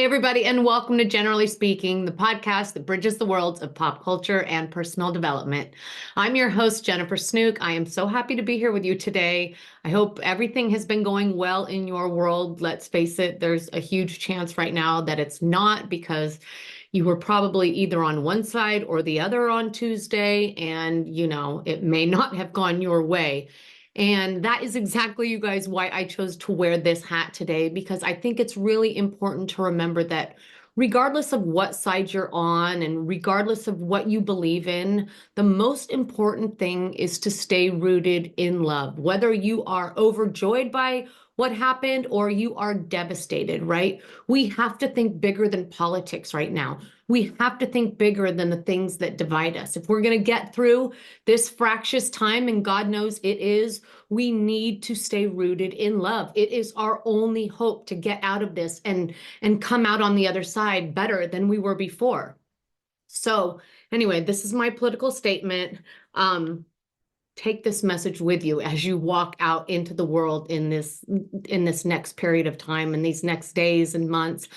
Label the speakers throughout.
Speaker 1: Hey, everybody, and welcome to Generally Speaking, the podcast that bridges the worlds of pop culture and personal development. I'm your host, Jennifer Snook. I am so happy to be here with you today. I hope everything has been going well in your world. Let's face it, there's a huge chance right now that it's not, because you were probably either on one side or the other on Tuesday, and it may not have gone your way. And that is exactly, you guys, why I chose to wear this hat today, because I think it's really important to remember that regardless of what side you're on and regardless of what you believe in, the most important thing is to stay rooted in love. Whether you are overjoyed by what happened or you are devastated, right? We have to think bigger than politics right now. We have to think bigger than the things that divide us. If we're going to get through this fractious time, and God knows it is, we need to stay rooted in love. It is our only hope to get out of this and come out on the other side better than we were before. So anyway, this is my political statement. Take this message with you as you walk out into the world in this next period of time, in these next days and months.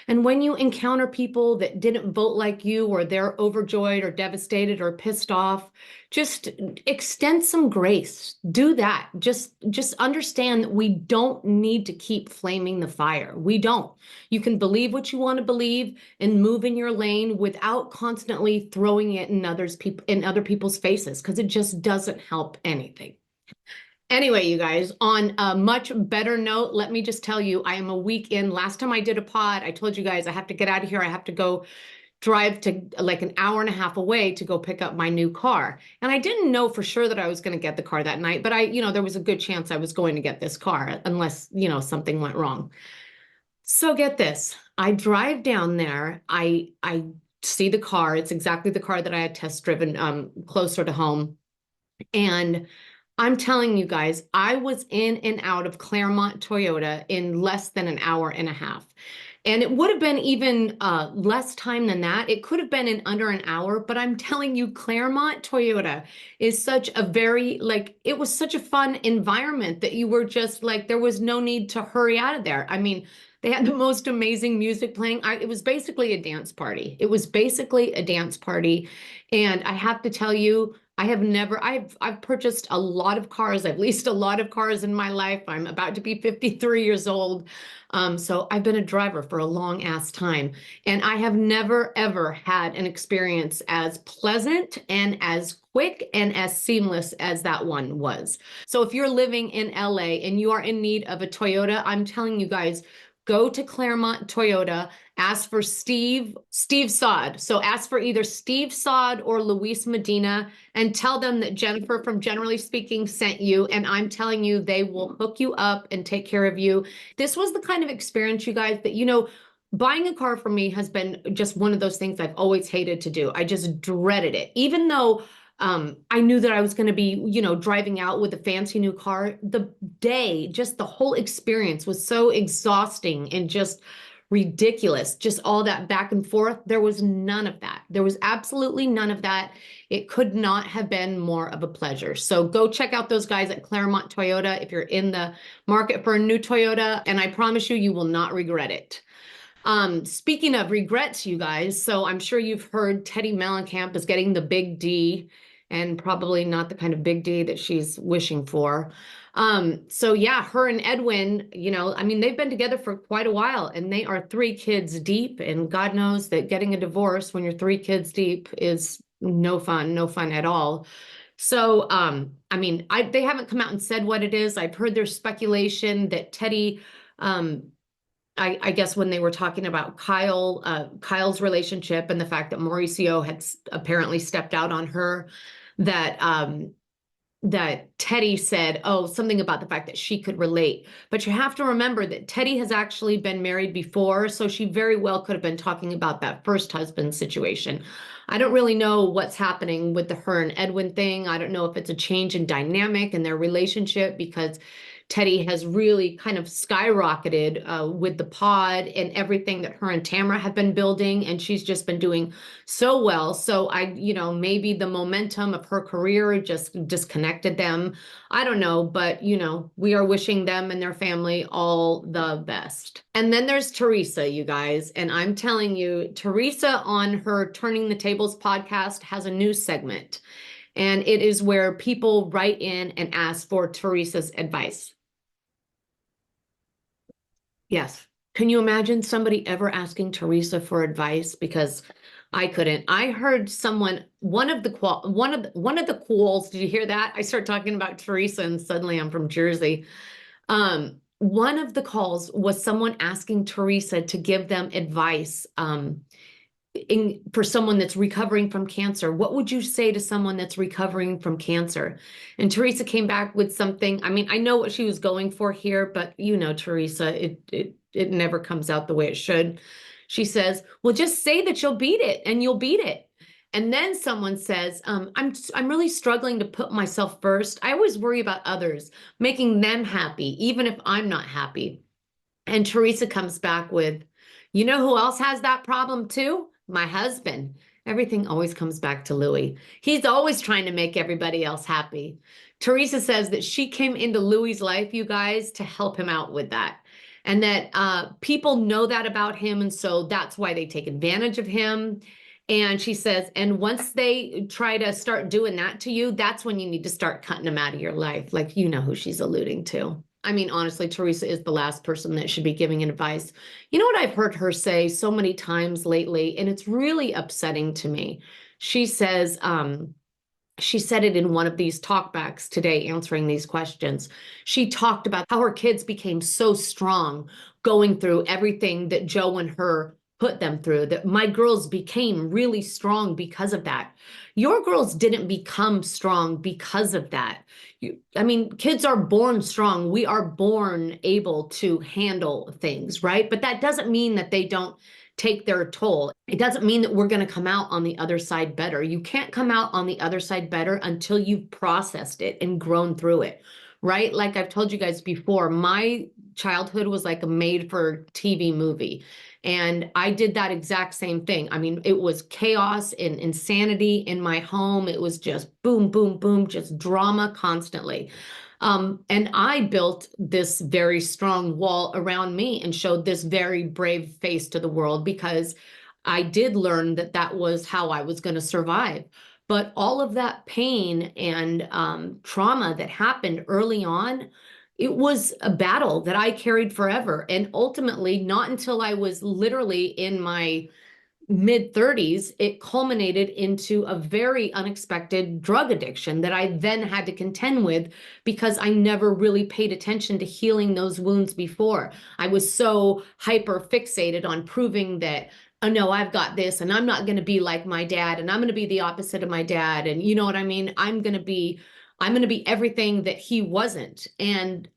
Speaker 1: And when you encounter people that didn't vote like you, or they're overjoyed or devastated or pissed off, just extend some grace. Do that. Just understand that we don't need to keep flaming the fire. We don't. You can believe what you want to believe and move in your lane without constantly throwing it in other people's faces, because it just doesn't help anything. Anyway, you guys, on a much better note, let me just tell you, I am a week in. Last time I did a pod, I told you guys I have to get out of here. I have to go drive to like an hour and a half away to go pick up my new car. And I didn't know for sure that I was going to get the car that night, but there was a good chance I was going to get this car unless, something went wrong. So get this, I drive down there. I see the car. It's exactly the car that I had test driven closer to home. And I'm telling you guys, I was in and out of Claremont Toyota in less than an hour and a half. And it would have been even less time than that. It could have been in under an hour, but I'm telling you, Claremont Toyota is such a it was such a fun environment that you were just like, there was no need to hurry out of there. I mean, they had the most amazing music playing. It was basically a dance party. It was basically a dance party. And I have to tell you, I've purchased a lot of cars. I've leased a lot of cars in my life. I'm about to be 53 years old. So I've been a driver for a long ass time, and I have never, ever had an experience as pleasant and as quick and as seamless as that one was. So if you're living in LA and you are in need of a Toyota, I'm telling you guys, go to Claremont Toyota, ask for Steve Sod. So ask for either Steve Sod or Luis Medina, and tell them that Jennifer from Generally Speaking sent you. And I'm telling you, they will hook you up and take care of you. This was the kind of experience, you guys, that, buying a car for me has been just one of those things I've always hated to do. I just dreaded it. Even though I knew that I was going to be, driving out with a fancy new car, the day, just the whole experience was so exhausting and just ridiculous. Just all that back and forth. There was none of that. There was absolutely none of that. It could not have been more of a pleasure. So go check out those guys at Claremont Toyota if you're in the market for a new Toyota, and I promise you, you will not regret it. Speaking of regrets, you guys, so I'm sure you've heard Teddi Mellencamp is getting the big D, and probably not the kind of big D that she's wishing for. So yeah, her and Edwin, they've been together for quite a while, and they are 3 kids deep, and God knows that getting a divorce when you're 3 kids deep is no fun at all. So, they haven't come out and said what it is. I've heard there's speculation that Teddi, I guess when they were talking about Kyle's relationship and the fact that Mauricio had apparently stepped out on her, that Teddi said, something about the fact that she could relate. But you have to remember that Teddi has actually been married before, so she very well could have been talking about that first husband situation. I don't really know what's happening with the her and Edwin thing. I don't know if it's a change in dynamic in their relationship, because Teddy has really kind of skyrocketed with the pod and everything that her and Tamara have been building, and she's just been doing so well. So maybe the momentum of her career just disconnected them. I don't know, but we are wishing them and their family all the best. And then there's Teresa, you guys, and I'm telling you, Teresa on her Turning the Tables podcast has a new segment. And it is where people write in and ask for Teresa's advice. Yes. Can you imagine somebody ever asking Teresa for advice? Because I couldn't. I heard someone, one of the calls, did you hear that? I start talking about Teresa and suddenly I'm from Jersey. One of the calls was someone asking Teresa to give them advice for someone that's recovering from cancer. What would you say to someone that's recovering from cancer? And Teresa came back with something. I mean, I know what she was going for here, but Teresa, it never comes out the way it should. She says, well, just say that you'll beat it and you'll beat it. And then someone says, I'm really struggling to put myself first. I always worry about others, making them happy, even if I'm not happy. And Teresa comes back with, you know who else has that problem too? My husband. Everything always comes back to Louis. He's always trying to make everybody else happy. Teresa says that she came into Louis's life, you guys, to help him out with that. And that people know that about him. And so that's why they take advantage of him. And she says, and once they try to start doing that to you, that's when you need to start cutting them out of your life. Like, you know who she's alluding to. I mean, honestly, Teresa is the last person that should be giving advice. You know what I've heard her say so many times lately, and it's really upsetting to me. She says, she said it in one of these talkbacks today, answering these questions. She talked about how her kids became so strong going through everything that Joe and her put them through, that my girls became really strong because of that. Your girls didn't become strong because of that. I mean, kids are born strong. We are born able to handle things, right? But that doesn't mean that they don't take their toll. It doesn't mean that we're going to come out on the other side better. You can't come out on the other side better until you've processed it and grown through it, right? Like I've told you guys before, my childhood was like a made-for-TV movie. And I did that exact same thing. I mean, it was chaos and insanity in my home. It was just boom, boom, boom, just drama constantly. And I built this very strong wall around me and showed this very brave face to the world because I did learn that that was how I was going to survive. But all of that pain and trauma that happened early on, it was a battle that I carried forever. And ultimately, not until I was literally in my mid-30s, it culminated into a very unexpected drug addiction that I then had to contend with because I never really paid attention to healing those wounds before. I was so hyper fixated on proving that, oh no, I've got this and I'm not going to be like my dad and I'm going to be the opposite of my dad. And you know what I mean? I'm going to be everything that he wasn't. And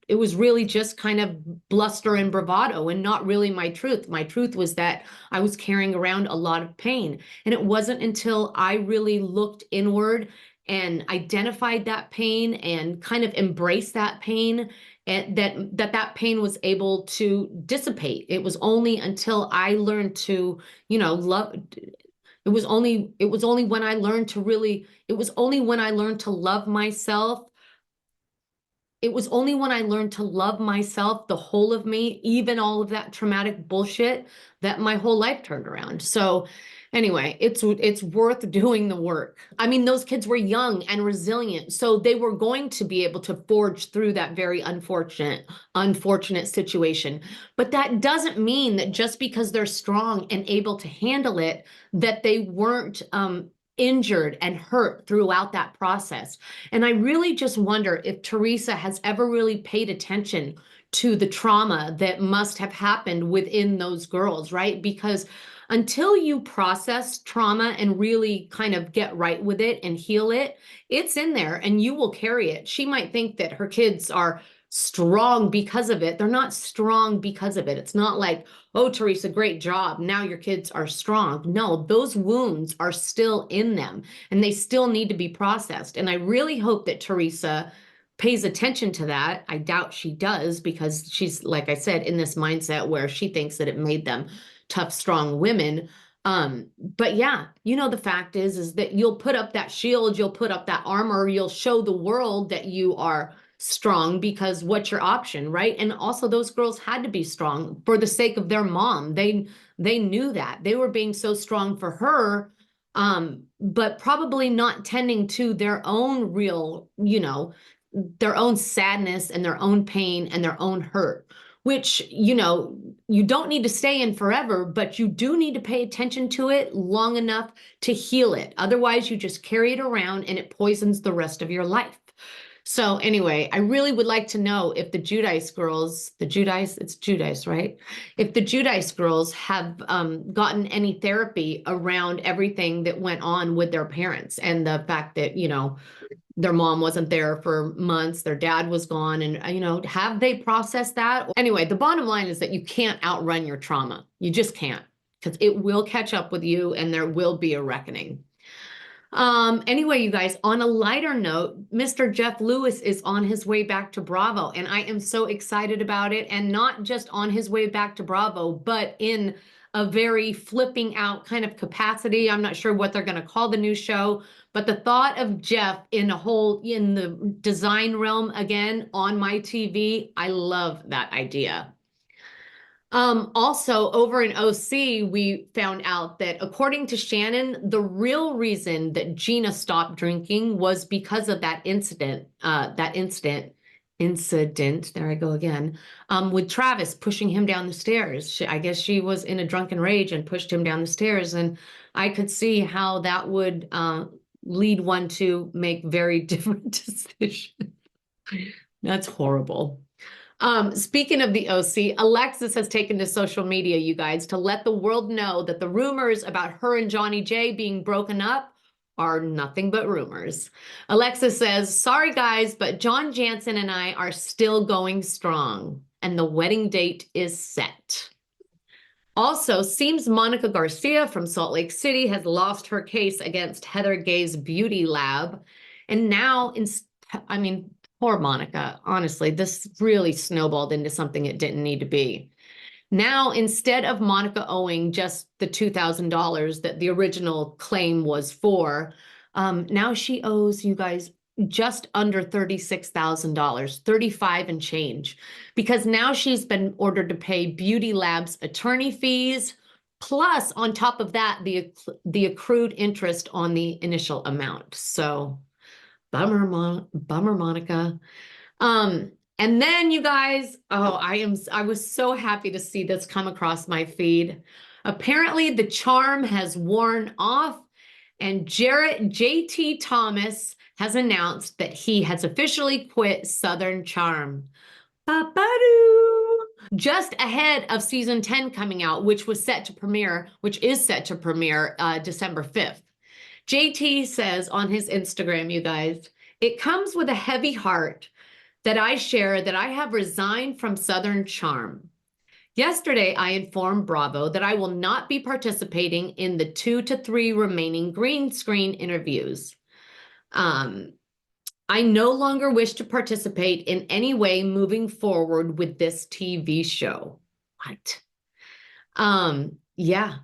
Speaker 1: it was really just kind of bluster and bravado and not really my truth. My truth was that I was carrying around a lot of pain. And it wasn't until I really looked inward and identified that pain and kind of embraced that pain and that pain was able to dissipate. It was only until I learned to, love. It was only when I learned to really, it was only when I learned to love myself. It was only when I learned to love myself, the whole of me, even all of that traumatic bullshit, that my whole life turned around. So anyway, it's worth doing the work. I mean, those kids were young and resilient, so they were going to be able to forge through that very unfortunate situation. But that doesn't mean that just because they're strong and able to handle it, that they weren't injured and hurt throughout that process. And I really just wonder if Teresa has ever really paid attention to the trauma that must have happened within those girls, right? Because until you process trauma and really kind of get right with it and heal it, it's in there and you will carry it. She might think that her kids are strong because of it. They're not strong because of it. It's not like, oh, Teresa, great job. Now your kids are strong. No, those wounds are still in them and they still need to be processed. And I really hope that Teresa pays attention to that. I doubt she does, because she's, like I said, in this mindset where she thinks that it made them tough, strong women. But yeah, the fact is that you'll put up that shield, you'll put up that armor, you'll show the world that you are strong, because what's your option, right? And also, those girls had to be strong for the sake of their mom. They knew that they were being so strong for her, but probably not tending to their own real, their own sadness and their own pain and their own hurt, which, you don't need to stay in forever, but you do need to pay attention to it long enough to heal it. Otherwise, you just carry it around and it poisons the rest of your life. So anyway, I really would like to know if the Giudice girls, it's Giudice, right? If the Giudice girls have gotten any therapy around everything that went on with their parents, and the fact that, their mom wasn't there for months, their dad was gone, and, have they processed that? Anyway, the bottom line is that you can't outrun your trauma. You just can't, because it will catch up with you and there will be a reckoning. Anyway, you guys, on a lighter note, Mr. Jeff Lewis is on his way back to Bravo, and I am so excited about it. And not just on his way back to Bravo, but in a very flipping out kind of capacity. I'm not sure what they're going to call the new show, but the thought of Jeff in the design realm again on my TV, I love that idea. Also, over in OC, we found out that, according to Shannon, the real reason that Gina stopped drinking was because of that incident, there I go again, with Travis pushing him down the stairs. I guess she was in a drunken rage and pushed him down the stairs, and I could see how that would lead one to make very different decisions. That's horrible. Speaking of the OC, Alexis has taken to social media, you guys, to let the world know that the rumors about her and Johnny J being broken up are nothing but rumors. Alexis says, "Sorry guys, but John Jansen and I are still going strong, and the wedding date is set." Also, seems Monica Garcia from Salt Lake City has lost her case against Heather Gay's beauty lab. And now, poor Monica, honestly, this really snowballed into something it didn't need to be. Now, instead of Monica owing just the $2,000 that the original claim was for, now she owes, you guys, just under $36,000, 35 and change, because now she's been ordered to pay Beauty Lab's attorney fees, plus on top of that, the accrued interest on the initial amount. So bummer, Monica. And then, you guys, I was so happy to see this come across my feed. Apparently the charm has worn off, and JT Thomas has announced that he has officially quit Southern Charm. Ba-ba-doo! Just ahead of season 10 coming out, which is set to premiere December 5th. JT says on his Instagram, you guys, "It comes with a heavy heart that I share that I have resigned from Southern Charm. Yesterday, I informed Bravo that I will not be participating in the 2 to 3 remaining green screen interviews. I no longer wish to participate in any way moving forward with this TV show." What? Yeah.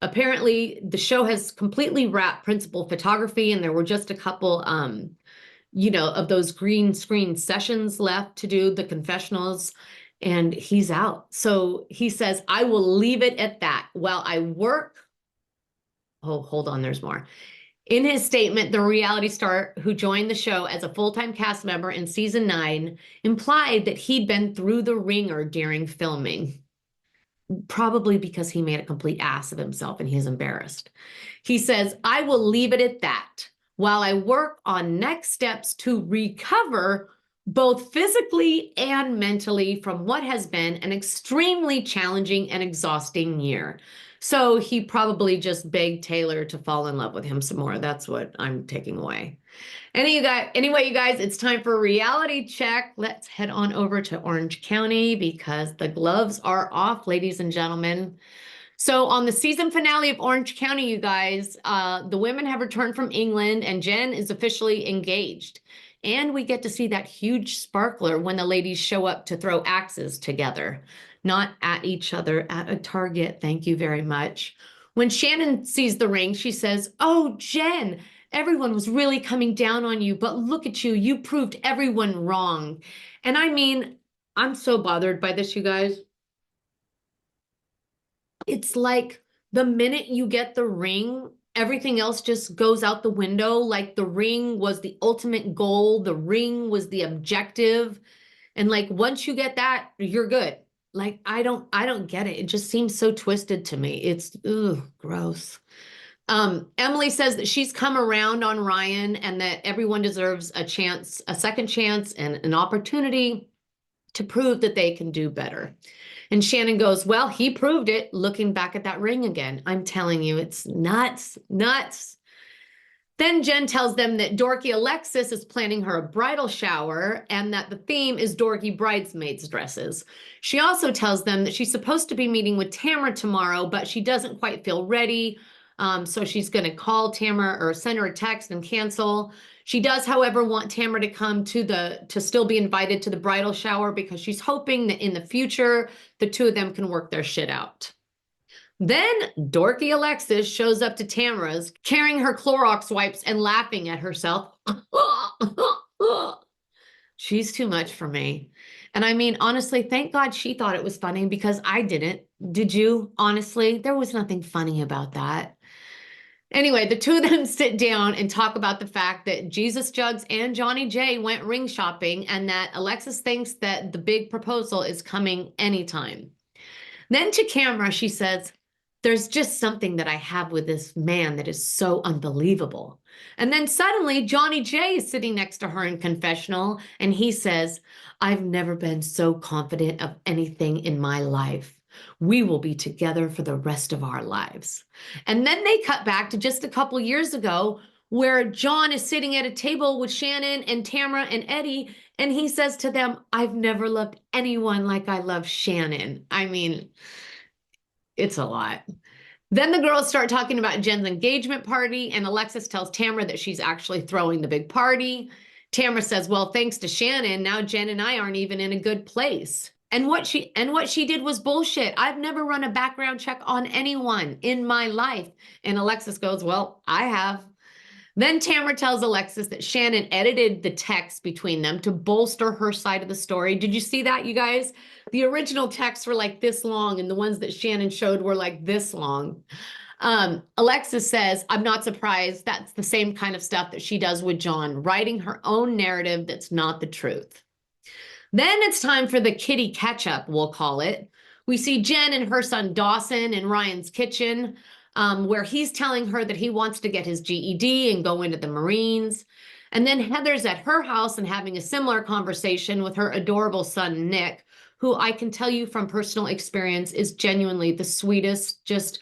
Speaker 1: Apparently, the show has completely wrapped principal photography, and there were just a couple, of those green screen sessions left to do the confessionals, and he's out. So he says, "I will leave it at that while I work." Oh, hold on, there's more. In his statement, the reality star who joined the show as a full-time cast member in season 9 implied that he'd been through the ringer during filming, probably because he made a complete ass of himself and he's embarrassed. He says, "I will leave it at that while I work on next steps to recover both physically and mentally from what has been an extremely challenging and exhausting year." So he probably just begged Taylor to fall in love with him some more. That's what I'm taking away. Anyway, you guys, it's time for a reality check. Let's head on over to Orange County because the gloves are off, ladies and gentlemen. So on the season finale of Orange County, you guys, the women have returned from England and Jen is officially engaged. And we get to see that huge sparkler when the ladies show up to throw axes together, not at each other, at a target. Thank you very much. When Shannon sees the ring, she says, "Oh, Jen, everyone was really coming down on you, but look at you. You proved everyone wrong." And I mean, I'm so bothered by this, you guys. It's like the minute you get the ring, everything else just goes out the window. Like the ring was the ultimate goal, the ring was the objective. And like once you get that, you're good. Like I don't get it. It just seems so twisted to me. It's gross. Emily says that she's come around on Ryan and that everyone deserves a chance, a second chance, and an opportunity to prove that they can do better. And Shannon goes, "Well, he proved it looking back at that ring again. I'm telling you, it's nuts, nuts." Then Jen tells them that dorky Alexis is planning her a bridal shower and that the theme is dorky bridesmaids dresses. She also tells them that she's supposed to be meeting with Tamara tomorrow, but she doesn't quite feel ready. So she's going to call Tamara or send her a text and cancel. She does, however, want Tamara to come to still be invited to the bridal shower because she's hoping that in the future, the two of them can work their shit out. Then dorky Alexis shows up to Tamara's carrying her Clorox wipes and laughing at herself. She's too much for me. And I mean, honestly, thank God she thought it was funny because I didn't. Did you? Honestly, there was nothing funny about that. Anyway, the two of them sit down and talk about the fact that Jesus Jugs and Johnny J went ring shopping and that Alexis thinks that the big proposal is coming anytime. Then to camera, she says, "There's just something that I have with this man that is so unbelievable." And then suddenly Johnny J is sitting next to her in confessional and he says, "I've never been so confident of anything in my life. We will be together for the rest of our lives." And then they cut back to just a couple years ago where John is sitting at a table with Shannon and Tamara and Eddie, and he says to them, "I've never loved anyone like I love Shannon." I mean, it's a lot. Then the girls start talking about Jen's engagement party, and Alexis tells Tamara that she's actually throwing the big party. Tamara says, "Well, thanks to Shannon, now Jen and I aren't even in a good place." And what she did was bullshit. "I've never run a background check on anyone in my life." And Alexis goes, "Well, I have." Then Tamara tells Alexis that Shannon edited the text between them to bolster her side of the story. Did you see that, you guys? The original texts were like this long, and the ones that Shannon showed were like this long. Alexis says, "I'm not surprised. That's the same kind of stuff that she does with John, writing her own narrative that's not the truth." Then it's time for the kitty catch-up, we'll call it. We see Jen and her son Dawson in Ryan's kitchen, where he's telling her that he wants to get his GED and go into the Marines. And then Heather's at her house and having a similar conversation with her adorable son, Nick, who I can tell you from personal experience is genuinely the sweetest, just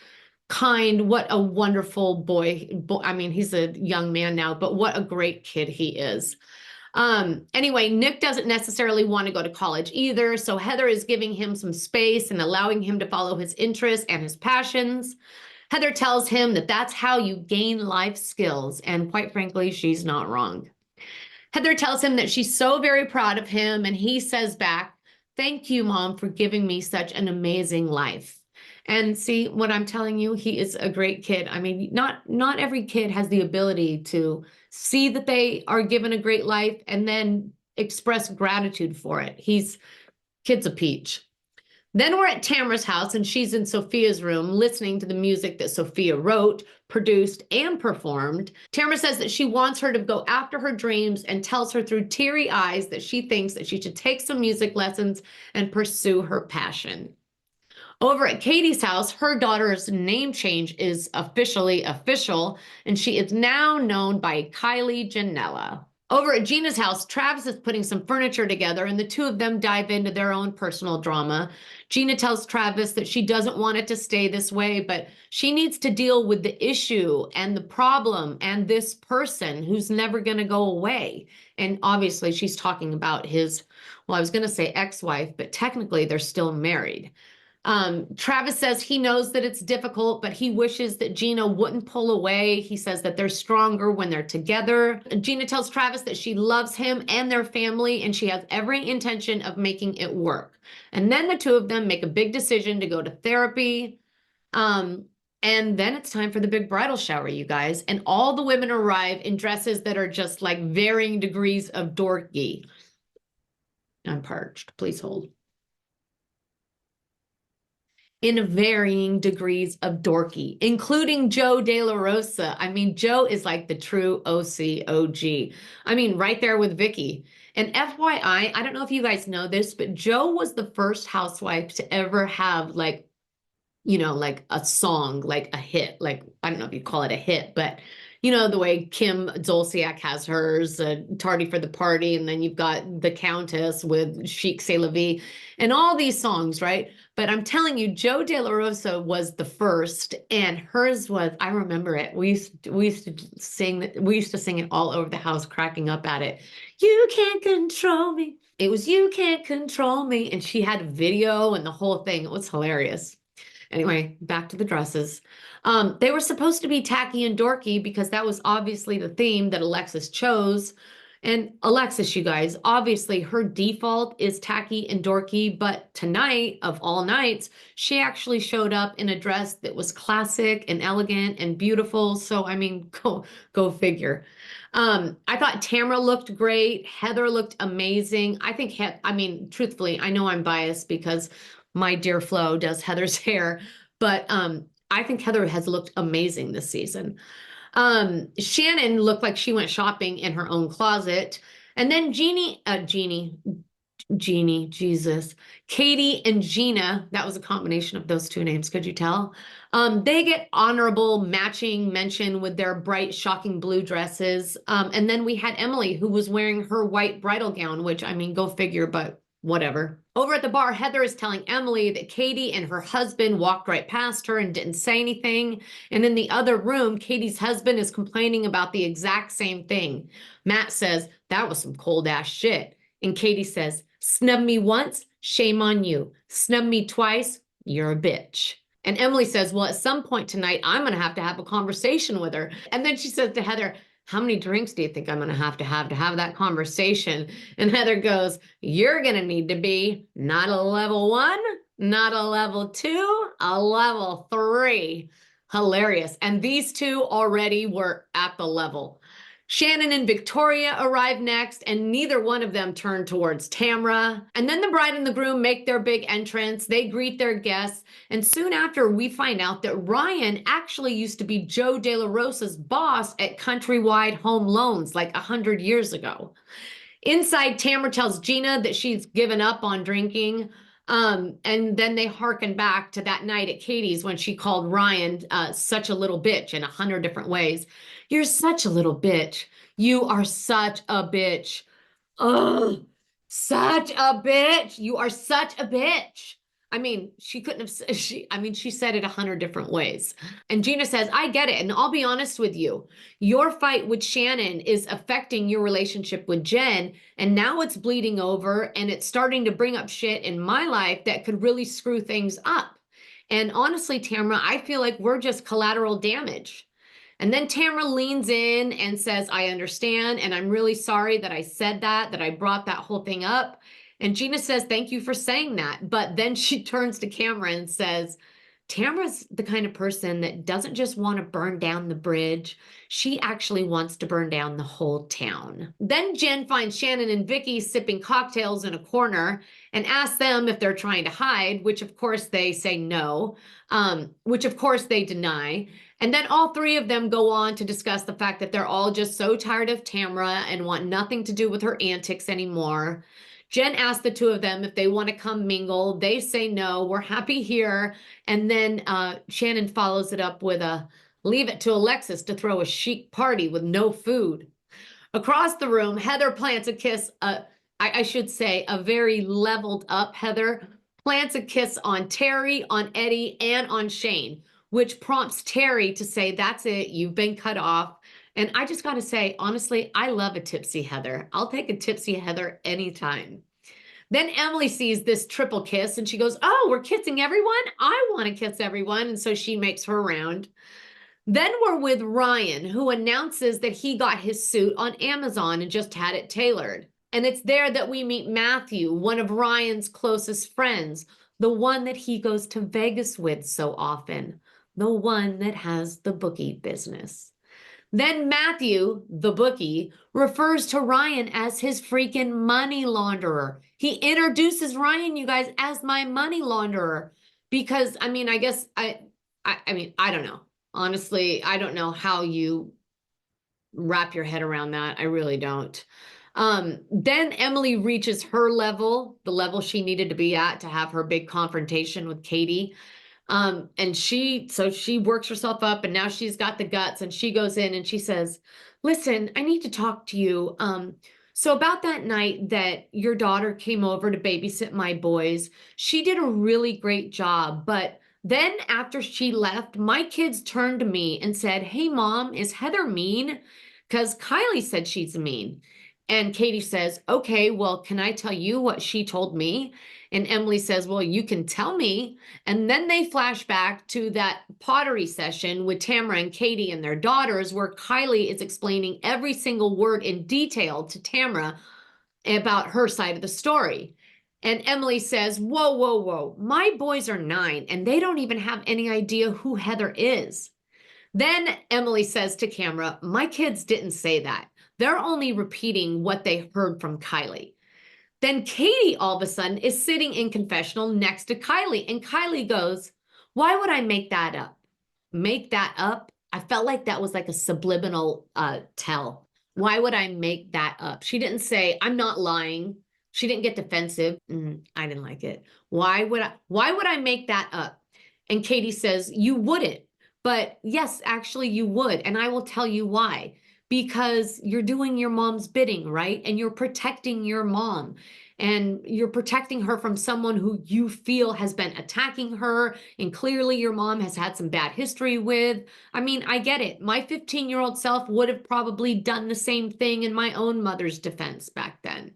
Speaker 1: kind. What a wonderful boy. I mean, he's a young man now, but what a great kid he is. Anyway, Nick doesn't necessarily want to go to college either, so Heather is giving him some space and allowing him to follow his interests and his passions. Heather tells him that that's how you gain life skills, and quite frankly, she's not wrong. Heather tells him that she's so very proud of him, and he says back, "Thank you, Mom, for giving me such an amazing life." And see what I'm telling you, he is a great kid. I mean, not every kid has the ability to see that they are given a great life and then express gratitude for it. Kid's a peach. Then we're at Tamara's house and she's in Sophia's room listening to the music that Sophia wrote, produced, and performed. Tamara says that she wants her to go after her dreams and tells her through teary eyes that she thinks that she should take some music lessons and pursue her passion. Over at Katie's house, her daughter's name change is officially official, and she is now known by Kylie Janella. Over at Gina's house, Travis is putting some furniture together, and the two of them dive into their own personal drama. Gina tells Travis that she doesn't want it to stay this way, but she needs to deal with the issue and the problem and this person who's never going to go away. And obviously, she's talking about his, well, I was going to say ex-wife, but technically they're still married. Travis says he knows that it's difficult, but he wishes that Gina wouldn't pull away. He says that they're stronger when they're together. Gina tells Travis that she loves him and their family, and she has every intention of making it work. And then the two of them make a big decision to go to therapy. And then it's time for the big bridal shower, you guys. And all the women arrive in dresses that are just like varying degrees of dorky. I'm parched. Please hold. In varying degrees of dorky, including Joe De La Rosa. I mean, Joe is like the true OG. I mean, right there with Vicky. And FYI, I don't know if you guys know this, but Joe was the first housewife to ever have like, you know, like a song, like a hit. Like, I don't know if you call it a hit, but you know, the way Kim Zolciak has hers, Tardy for the Party, and then you've got The Countess with Chic C'est La Vie, and all these songs, right? But I'm telling you, Joe De La Rosa was the first, and hers was, I remember it. We used to sing it all over the house, cracking up at it. You can't control me. It was You Can't Control Me. And she had a video and the whole thing. It was hilarious. Anyway, back to the dresses. They were supposed to be tacky and dorky because that was obviously the theme that Alexis chose. And Alexis, you guys, obviously her default is tacky and dorky, but tonight, of all nights, she actually showed up in a dress that was classic and elegant and beautiful. So, I mean, go figure. I thought Tamara looked great. Heather looked amazing. I mean, truthfully, I know I'm biased because my dear Flo does Heather's hair, but I think Heather has looked amazing this season. Shannon looked like she went shopping in her own closet. And then Jeannie, Jesus, Katie and Gina, that was a combination of those two names, could you tell? They get honorable matching mention with their bright, shocking blue dresses. And then we had Emily, who was wearing her white bridal gown, which, I mean, go figure, but whatever. Over at the bar, Heather is telling Emily that Katie and her husband walked right past her and didn't say anything. And in the other room, Katie's husband is complaining about the exact same thing. Matt says, that was some cold ass shit. And Katie says, snub me once, shame on you. Snub me twice, you're a bitch. And Emily says, well, at some point tonight, I'm going to have a conversation with her. And then she says to Heather, how many drinks do you think I'm going to have that conversation? And Heather goes, you're going to need to be not a level 1, not a level 2, a level 3. Hilarious. And these two already were at the level. Shannon and Victoria arrive next, and neither one of them turn towards Tamra. And then the bride and the groom make their big entrance. They greet their guests. And soon after, we find out that Ryan actually used to be Joe De La Rosa's boss at Countrywide Home Loans like 100 years ago. Inside, Tamra tells Gina that she's given up on drinking. And then they harken back to that night at Katie's when she called Ryan such a little bitch in 100 different ways. You're such a little bitch. You are such a bitch. Oh, such a bitch. You are such a bitch. I mean, she couldn't have, she said it 100 different ways. And Gina says, I get it. And I'll be honest with you. Your fight with Shannon is affecting your relationship with Jen. And now it's bleeding over and it's starting to bring up shit in my life that could really screw things up. And honestly, Tamra, I feel like we're just collateral damage. And then Tamra leans in and says, I understand. And I'm really sorry that I said that I brought that whole thing up. And Gina says, thank you for saying that. But then she turns to Cameron and says, Tamra's the kind of person that doesn't just want to burn down the bridge. She actually wants to burn down the whole town. Then Jen finds Shannon and Vicky sipping cocktails in a corner and asks them if they're trying to hide, which of course they say no, which of course they deny. And then all three of them go on to discuss the fact that they're all just so tired of Tamra and want nothing to do with her antics anymore. Jen asks the two of them if they want to come mingle. They say no, we're happy here. And then Shannon follows it up with a leave it to Alexis to throw a chic party with no food. Across the room, Heather plants a kiss, I should say a very leveled up Heather, plants a kiss on Terry, on Eddie, and on Shane, which prompts Terry to say, that's it, you've been cut off. And I just got to say, honestly, I love a tipsy Heather. I'll take a tipsy Heather anytime. Then Emily sees this triple kiss and she goes, oh, we're kissing everyone? I want to kiss everyone. And so she makes her round. Then we're with Ryan, who announces that he got his suit on Amazon and just had it tailored. And it's there that we meet Matthew, one of Ryan's closest friends, the one that he goes to Vegas with so often, the one that has the bookie business. Then Matthew, the bookie, refers to Ryan as his freaking money launderer. He introduces Ryan, you guys, as my money launderer. Because, I mean, I guess, I mean, I don't know. Honestly, I don't know how you wrap your head around that. I really don't. Then Emily reaches her level, the level she needed to be at to have her big confrontation with Katie. And she works herself up and now she's got the guts and she goes in and she says, listen, I need to talk to you. So about that night that your daughter came over to babysit my boys, she did a really great job. But then after she left, my kids turned to me and said, hey, Mom, is Heather mean? Because Kylie said she's mean. And Katie says, okay, well, can I tell you what she told me? And Emily says, well, you can tell me. And then they flash back to that pottery session with Tamara and Katie and their daughters, where Kylie is explaining every single word in detail to Tamara about her side of the story. And Emily says, whoa, whoa, whoa, my boys are 9 and they don't even have any idea who Heather is. Then Emily says to camera, my kids didn't say that. They're only repeating what they heard from Kylie. Then Katie all of a sudden is sitting in confessional next to Kylie. And Kylie goes, why would I make that up? Make that up? I felt like that was like a subliminal tell. Why would I make that up? She didn't say, I'm not lying. She didn't get defensive. I didn't like it. Why would I make that up? And Katie says, you wouldn't. But yes, actually you would. And I will tell you why. Because you're doing your mom's bidding, right? And you're protecting your mom. And you're protecting her from someone who you feel has been attacking her. And clearly your mom has had some bad history with. I mean, I get it. My 15-year-old self would have probably done the same thing in my own mother's defense back then.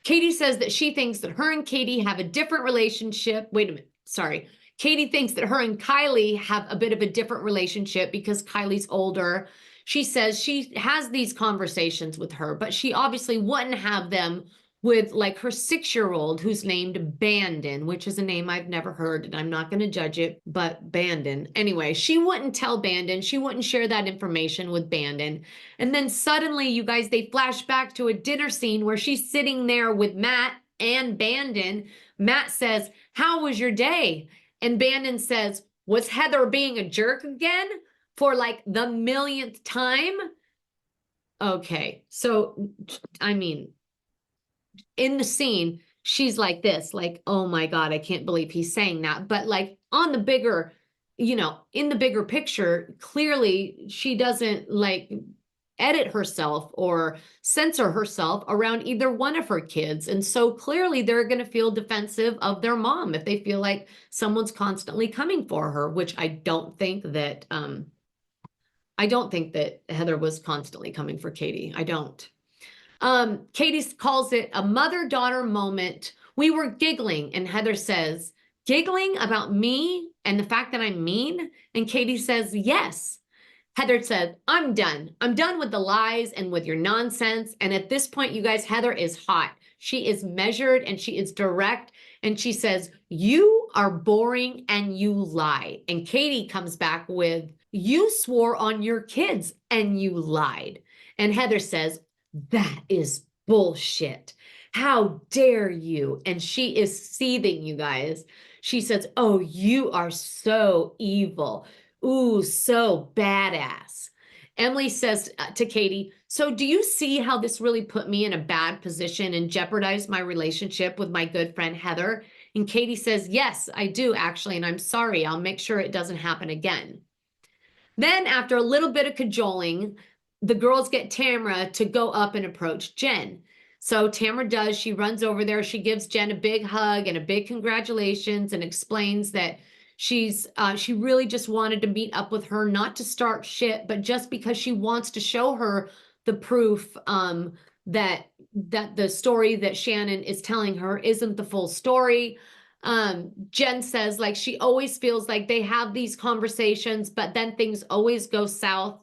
Speaker 1: Katie says that she thinks that her and Katie have a different relationship. Wait a minute. Sorry. Katie thinks that her and Kylie have a bit of a different relationship because Kylie's older. She says she has these conversations with her, but she obviously wouldn't have them with like her 6-year-old who's named Bandon, which is a name I've never heard and I'm not going to judge it, but Bandon. Anyway, she wouldn't tell Bandon. She wouldn't share that information with Bandon. And then suddenly, you guys, they flash back to a dinner scene where she's sitting there with Matt and Bandon. Matt says, how was your day? And Bandon says, was Heather being a jerk again for like the millionth time? Okay, so, I mean, in the scene, she's like this, like, oh my God, I can't believe he's saying that. But like on the bigger, in the bigger picture, clearly she doesn't like edit herself or censor herself around either one of her kids. And so clearly they're going to feel defensive of their mom if they feel like someone's constantly coming for her, which I don't think that Heather was constantly coming for Katie. I don't. Katie calls it a mother-daughter moment. We were giggling, and Heather says, giggling about me and the fact that I'm mean? And Katie says, yes. Heather said, I'm done. I'm done with the lies and with your nonsense. And at this point, you guys, Heather is hot. She is measured and she is direct. And she says, you are boring and you lie. And Katie comes back with, you swore on your kids and you lied. And Heather says, that is bullshit. How dare you? And she is seething, you guys. She says, oh, you are so evil. Ooh, so badass. Emily says to Katie, so do you see how this really put me in a bad position and jeopardized my relationship with my good friend Heather? And Katie says, yes, I do actually. And I'm sorry. I'll make sure it doesn't happen again. Then after a little bit of cajoling, the girls get Tamara to go up and approach Jen. So Tamara does. She runs over there. She gives Jen a big hug and a big congratulations and explains that she really just wanted to meet up with her, not to start shit, but just because she wants to show her the proof that that the story that Shannon is telling her isn't the full story. Jen says like she always feels like they have these conversations, but then things always go south.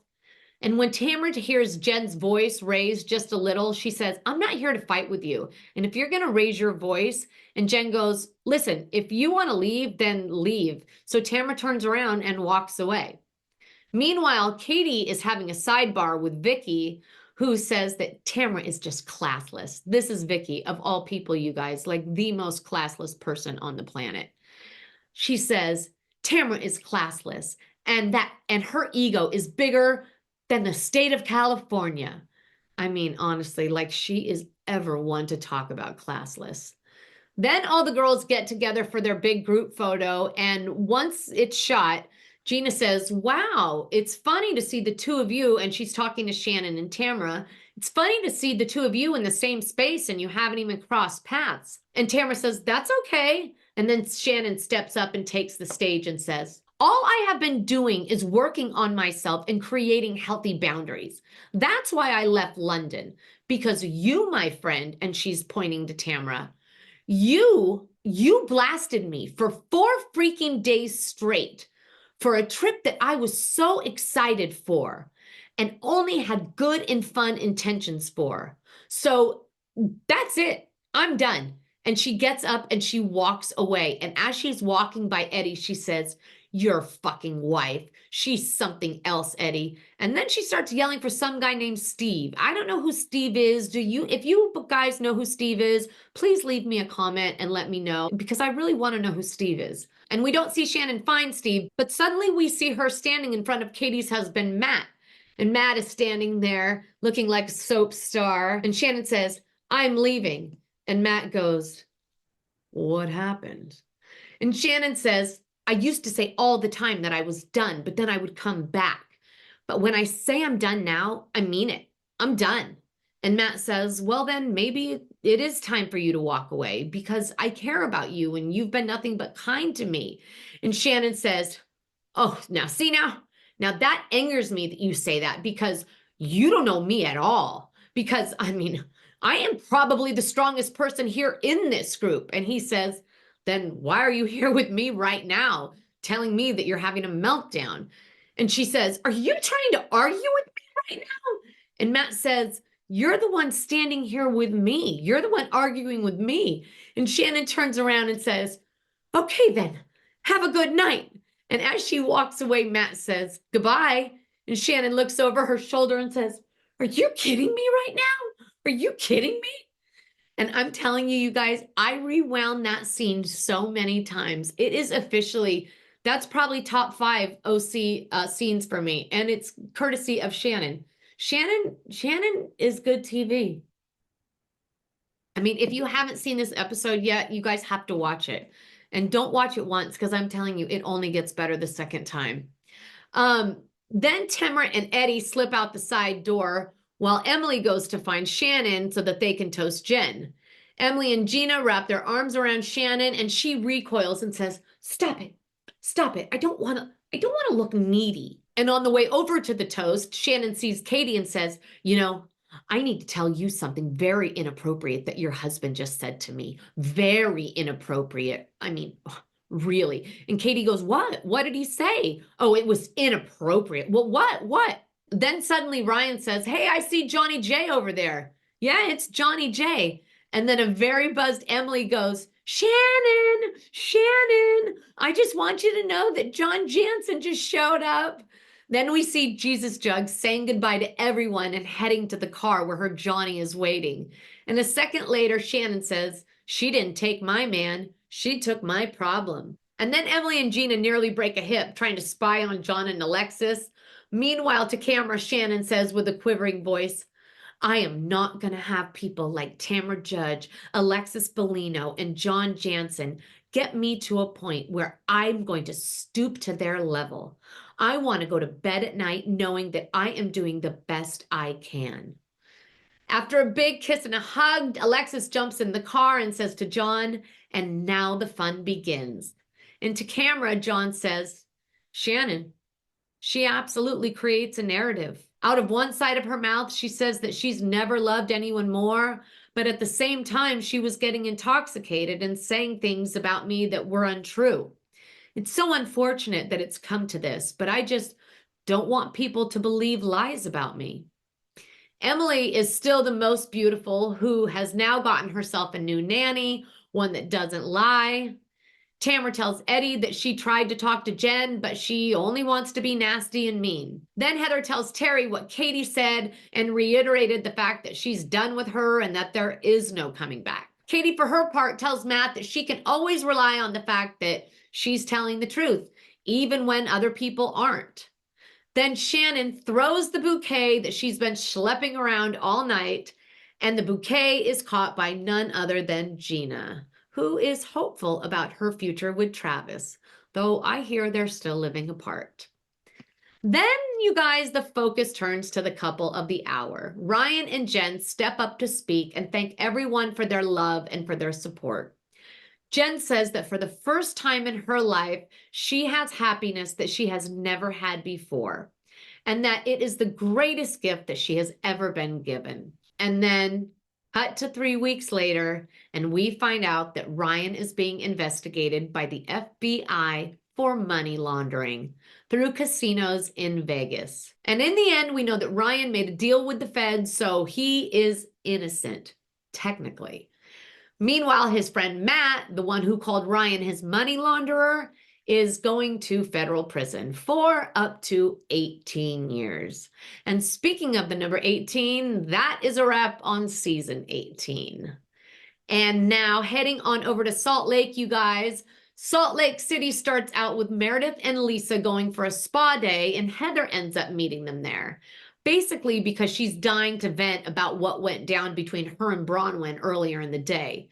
Speaker 1: And when Tamara hears Jen's voice raised just a little, she says, I'm not here to fight with you. And if you're going to raise your voice, and Jen goes, listen, if you want to leave, then leave. So Tamara turns around and walks away. Meanwhile, Katie is having a sidebar with Vicky, who says that Tamara is just classless. This is Vicky, of all people, you guys, like the most classless person on the planet. She says Tamara is classless, and her ego is bigger than the state of California. I mean, honestly, like she is ever one to talk about classless. Then all the girls get together for their big group photo, and once it's shot, Gina says, wow, it's funny to see the two of you, and she's talking to Shannon and Tamara. It's funny to see the two of you in the same space and you haven't even crossed paths. And Tamara says, that's okay. And then Shannon steps up and takes the stage and says, all I have been doing is working on myself and creating healthy boundaries. That's why I left London, because you, my friend, and she's pointing to Tamara, you blasted me for 4 freaking days straight for a trip that I was so excited for and only had good and fun intentions for. So that's it. I'm done. And she gets up and she walks away. And as she's walking by Eddie, she says, your fucking wife. She's something else, Eddie. And then she starts yelling for some guy named Steve. I don't know who Steve is. Do you? If you guys know who Steve is, please leave me a comment and let me know, because I really want to know who Steve is. And we don't see Shannon find Steve, but suddenly we see her standing in front of Katie's husband, Matt. And Matt is standing there looking like a soap star. And Shannon says, I'm leaving. And Matt goes, what happened? And Shannon says, I used to say all the time that I was done, but then I would come back. But when I say I'm done now, I mean it. I'm done. And Matt says, well, then maybe it is time for you to walk away because I care about you and you've been nothing but kind to me. And Shannon says, oh, now see now that angers me that you say that, because you don't know me at all. Because I mean, I am probably the strongest person here in this group. And he says, then why are you here with me right now, telling me that you're having a meltdown? And she says, are you trying to argue with me right now? And Matt says, you're the one standing here with me. You're the one arguing with me. And Shannon turns around and says, okay, then have a good night. And as she walks away, Matt says, goodbye. And Shannon looks over her shoulder and says, are you kidding me right now? Are you kidding me? And I'm telling you, you guys, I rewound that scene so many times. It is officially, that's probably top 5 OC scenes for me. And it's courtesy of Shannon. Shannon is good TV. I mean, if you haven't seen this episode yet, you guys have to watch it. And don't watch it once, because I'm telling you, it only gets better the second time. Then Tamara and Eddie slip out the side door while Emily goes to find Shannon so that they can toast Jen. Emily and Gina wrap their arms around Shannon and she recoils and says, stop it. Stop it. I don't want to look needy. And on the way over to the toast, Shannon sees Katie and says, you know, I need to tell you something very inappropriate that your husband just said to me. Very inappropriate. I mean, really. And Katie goes, what? What did he say? Oh, it was inappropriate. Well, what? Then suddenly Ryan says, hey, I see Johnny J over there. Yeah, it's Johnny J. And then a very buzzed Emily goes, Shannon, I just want you to know that John Jansen just showed up. Then we see Jesus Jug saying goodbye to everyone and heading to the car where her Johnny is waiting. And a second later, Shannon says, she didn't take my man, she took my problem. And then Emily and Gina nearly break a hip trying to spy on John and Alexis. Meanwhile, to camera, Shannon says with a quivering voice, I am not going to have people like Tamara Judge, Alexis Bellino, and John Jansen get me to a point where I'm going to stoop to their level. I want to go to bed at night knowing that I am doing the best I can. After a big kiss and a hug, Alexis jumps in the car and says to John, and now the fun begins. And to camera, John says, Shannon, she absolutely creates a narrative. Out of one side of her mouth, she says that she's never loved anyone more, But at the same time, she was getting intoxicated and saying things about me that were untrue. It's so unfortunate that it's come to this, but I just don't want people to believe lies about me. Emily is still the most beautiful, who has now gotten herself a new nanny, one that doesn't lie. Tamara tells Eddie that she tried to talk to Jen, but she only wants to be nasty and mean. Then Heather tells Terry what Katie said and reiterated the fact that she's done with her and that there is no coming back. Katie, for her part, tells Matt that she can always rely on the fact that she's telling the truth, even when other people aren't. Then Shannon throws the bouquet that she's been schlepping around all night, and the bouquet is caught by none other than Gina, who is hopeful about her future with Travis, though I hear they're still living apart. Then, you guys, the focus turns to the couple of the hour. Ryan and Jen step up to speak and thank everyone for their love and for their support. Jen says that for the first time in her life, she has happiness that she has never had before, and that it is the greatest gift that she has ever been given. And then cut to 3 weeks later, and we find out that Ryan is being investigated by the FBI for money laundering through casinos in Vegas. And in the end, we know that Ryan made a deal with the feds, so he is innocent, technically. Meanwhile, his friend Matt, the one who called Ryan his money launderer, is going to federal prison for up to 18 years. And speaking of the number 18, that is a wrap on season 18. And now heading on over to Salt Lake, you guys. Salt Lake City starts out with Meredith and Lisa going for a spa day, and Heather ends up meeting them there. Basically because she's dying to vent about what went down between her and Bronwyn earlier in the day.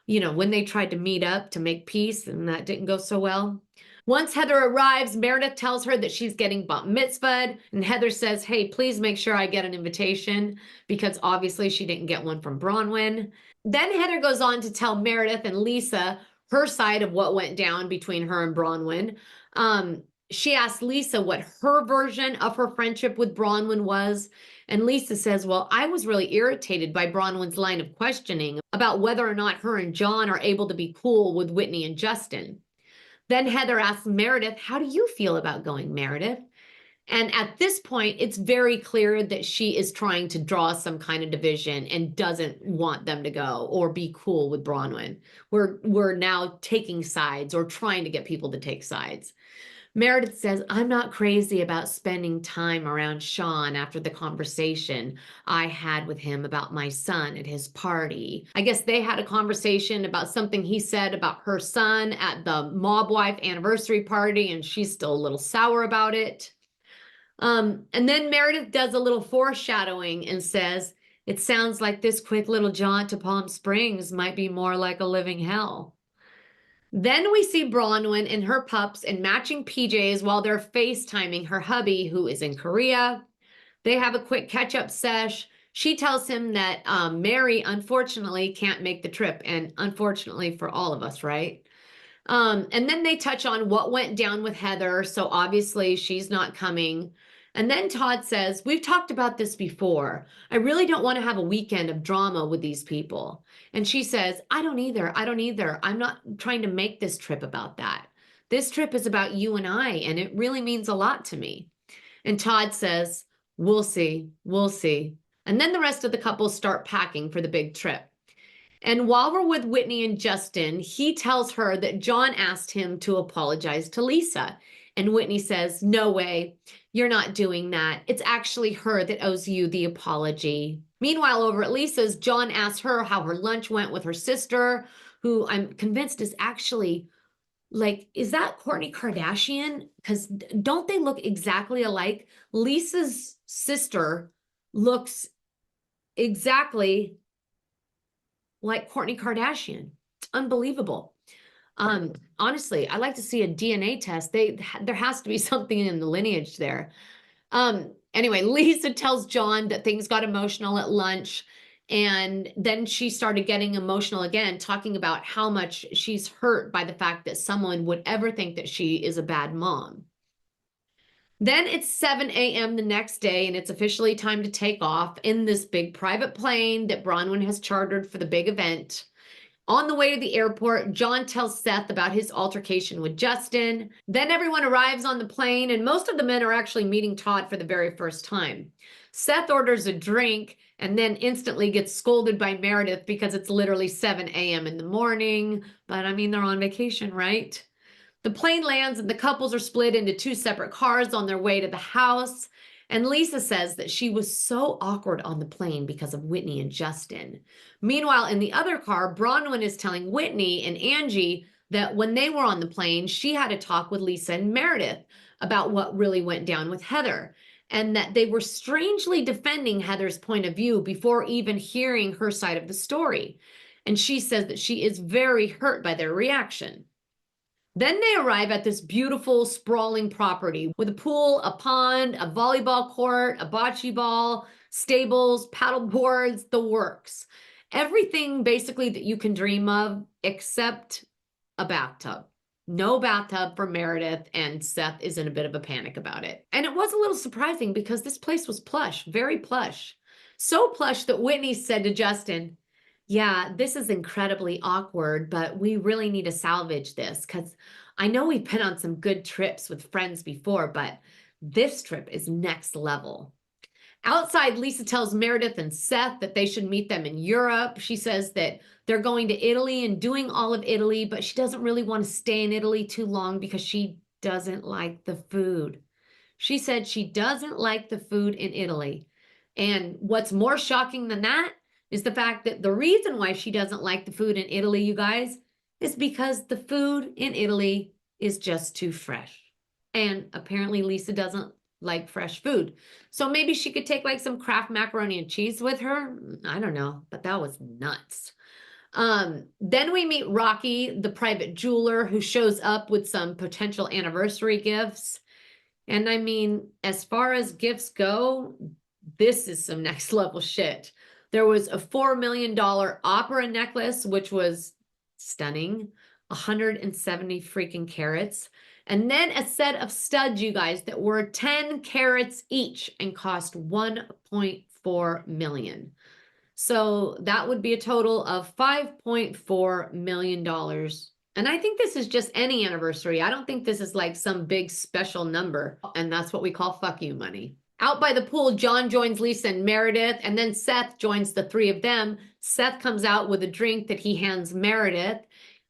Speaker 1: You know, when they tried to meet up to make peace and that didn't go so well. Once Heather arrives, Meredith tells her that she's getting bat mitzvahed, and Heather says, hey, please make sure I get an invitation, because obviously she didn't get one from Bronwyn. Then Heather goes on to tell Meredith and Lisa her side of what went down between her and Bronwyn. She asked Lisa what her version of her friendship with Bronwyn was. And Lisa says, well, I was really irritated by Bronwyn's line of questioning about whether or not her and John are able to be cool with Whitney and Justin. Then Heather asks Meredith, how do you feel about going, Meredith? And at this point, it's very clear that she is trying to draw some kind of division and doesn't want them to go or be cool with Bronwyn. We're now taking sides or trying to get people to take sides. Meredith says, I'm not crazy about spending time around Sean after the conversation I had with him about my son at his party. I guess they had a conversation about something he said about her son at the mob wife anniversary party, and she's still a little sour about it. And then Meredith does a little foreshadowing and says, it sounds like this quick little jaunt to Palm Springs might be more like a living hell. Then we see Bronwyn and her pups in matching PJs while they're FaceTiming her hubby, who is in Korea. They have a quick catch-up sesh. She tells him that Mary, unfortunately, can't make the trip, and unfortunately for all of us, right? And then they touch on what went down with Heather, so obviously she's not coming. And then Todd says, we've talked about this before. I really don't want to have a weekend of drama with these people. And she says, I don't either. I'm not trying to make this trip about that. This trip is about you and I, and it really means a lot to me. And Todd says, we'll see. And then the rest of the couples start packing for the big trip. And while we're with Whitney and Justin, he tells her that John asked him to apologize to Lisa. And Whitney says, no way, you're not doing that. It's actually her that owes you the apology. Meanwhile, over at Lisa's, John asks her how her lunch went with her sister, who I'm convinced is actually, like, is that Kourtney Kardashian? Because don't they look exactly alike? Lisa's sister looks exactly like Kourtney Kardashian. It's unbelievable. Honestly, I'd like to see a DNA test. There has to be something in the lineage there. Anyway, Lisa tells John that things got emotional at lunch, and then she started getting emotional again, talking about how much she's hurt by the fact that someone would ever think that she is a bad mom. Then it's 7 a.m. the next day, and it's officially time to take off in this big private plane that Bronwyn has chartered for the big event. On the way to the airport, John tells Seth about his altercation with Justin. Then everyone arrives on the plane, and most of the men are actually meeting Todd for the very first time. Seth orders a drink and then instantly gets scolded by Meredith because it's literally 7 a.m. in the morning. But I mean, they're on vacation, right? The plane lands and the couples are split into two separate cars on their way to the house. And Lisa says that she was so awkward on the plane because of Whitney and Justin. Meanwhile, in the other car, Bronwyn is telling Whitney and Angie that when they were on the plane, she had a talk with Lisa and Meredith about what really went down with Heather, and that they were strangely defending Heather's point of view before even hearing her side of the story. And she says that she is very hurt by their reaction. Then they arrive at this beautiful, sprawling property with a pool, a pond, a volleyball court, a bocce ball, stables, paddle boards, the works. Everything basically that you can dream of except a bathtub. No bathtub for Meredith, and Seth is in a bit of a panic about it. And it was a little surprising because this place was plush, very plush. So plush that Whitney said to Justin, "Yeah, this is incredibly awkward, but we really need to salvage this because I know we've been on some good trips with friends before, but this trip is next level." Outside, Lisa tells Meredith and Seth that they should meet them in Europe. She says that they're going to Italy and doing all of Italy, but she doesn't really want to stay in Italy too long because she doesn't like the food. She said she doesn't like the food in Italy. And what's more shocking than that is the fact that the reason why she doesn't like the food in Italy, you guys, is because the food in Italy is just too fresh. And apparently Lisa doesn't like fresh food. So maybe she could take like some Kraft macaroni and cheese with her. I don't know, but that was nuts. Then we meet Rocky, the private jeweler, who shows up with some potential anniversary gifts. And I mean, as far as gifts go, this is some next level shit. There was a $4 million opera necklace, which was stunning, 170 freaking carats. And then a set of studs, you guys, that were 10 carats each and cost $1.4 million. So that would be a total of $5.4 million. And I think this is just any anniversary. I don't think this is like some big special number. And that's what we call fuck you money. Out by the pool, John joins Lisa and Meredith, and then Seth joins the three of them. Seth comes out with a drink that he hands Meredith.